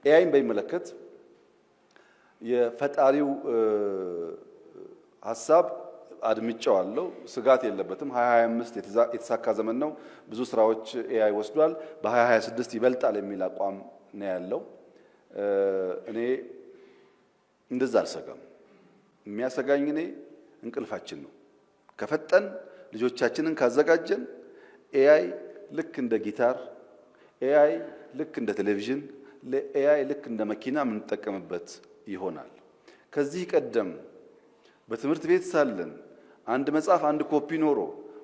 ኤአይን በሚመለከት የፈጣሪው ሐሳብ አድምጫዋለሁ። ስጋት የለበትም። 2025 የተሳካ ዘመን ነው። ብዙ ስራዎች ኤአይ ወስዷል። በ2026 ይበልጣል የሚል አቋም ነው ያለው። እኔ እንደዛ አልሰጋም። የሚያሰጋኝ እኔ እንቅልፋችን ነው። ከፈጠን ልጆቻችንን ካዘጋጀን ኤአይ ልክ እንደ ጊታር፣ ኤአይ ልክ እንደ ቴሌቪዥን፣ ኤአይ ልክ እንደ መኪና የምንጠቀምበት ይሆናል። ከዚህ ቀደም በትምህርት ቤት ሳለን አንድ መጽሐፍ አንድ ኮፒ ኖሮ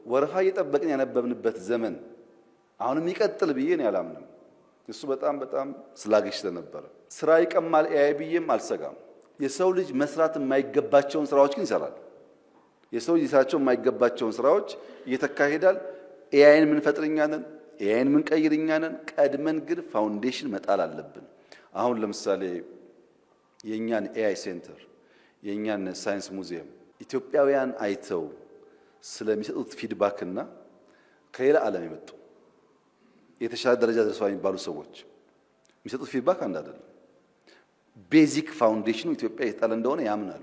ወረፋ እየጠበቅን ያነበብንበት ዘመን አሁንም ይቀጥል ብዬ ነው ያላምንም። እሱ በጣም ስላግሽ ስለነበረ ስራ ይቀማል ኤአይ ብዬም አልሰጋም። የሰው ልጅ መስራት የማይገባቸውን ስራዎች ግን ይሰራል። የሰው ልጅ ሊሰራቸው የማይገባቸውን ስራዎች እየተካሄዳል። ኤአይን ምን ፈጥርኛ ነን፣ ኤአይን ምን ቀይርኛ ነን። ቀድመን ግን ፋውንዴሽን መጣል አለብን። አሁን ለምሳሌ የኛን ኤአይ ሴንተር የኛን ሳይንስ ሙዚየም ኢትዮጵያውያን አይተው ስለሚሰጡት ፊድባክ እና ከሌላ ዓለም የመጡ የተሻለ ደረጃ ደርሰዋል የሚባሉ ሰዎች የሚሰጡት ፊድባክ አንድ አይደለም። ቤዚክ ፋውንዴሽኑ ኢትዮጵያ የተጣለ እንደሆነ ያምናሉ።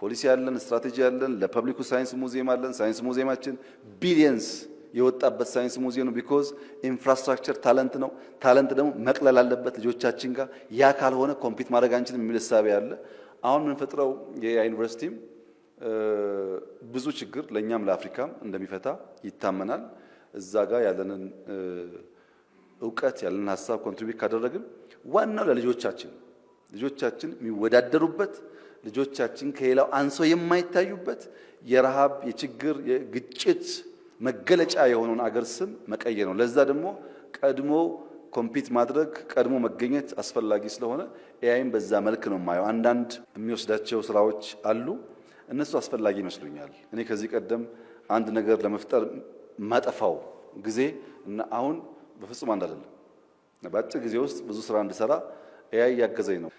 ፖሊሲ ያለን፣ ስትራቴጂ ያለን፣ ለፐብሊኩ ሳይንስ ሙዚየም አለን። ሳይንስ ሙዚየማችን ቢሊየንስ የወጣበት ሳይንስ ሙዚየም ነው። ቢኮዝ ኢንፍራስትራክቸር ታለንት ነው። ታለንት ደግሞ መቅለል አለበት ልጆቻችን ጋር። ያ ካልሆነ ኮምፒት ማድረግ አንችልም የሚል እሳቤ አለ። አሁን የምንፈጥረው የኤአይ ዩኒቨርሲቲም ብዙ ችግር ለእኛም ለአፍሪካም እንደሚፈታ ይታመናል። እዛ ጋር ያለንን እውቀት ያለንን ሀሳብ ኮንትሪቢዩት ካደረግን ዋናው ለልጆቻችን የሚወዳደሩበት ልጆቻችን ከሌላው አንሶ የማይታዩበት የረሃብ የችግር የግጭት መገለጫ የሆነውን አገር ስም መቀየር ነው። ለዛ ደግሞ ቀድሞ ኮምፒት ማድረግ ቀድሞ መገኘት አስፈላጊ ስለሆነ ኤአይን በዛ መልክ ነው የማየው። አንዳንድ የሚወስዳቸው ስራዎች አሉ፣ እነሱ አስፈላጊ ይመስሉኛል። እኔ ከዚህ ቀደም አንድ ነገር ለመፍጠር ማጠፋው ጊዜ እና አሁን በፍጹም አንድ አይደለም። በአጭር ጊዜ ውስጥ ብዙ ስራ እንድሰራ ኤአይ ያገዘኝ ነው።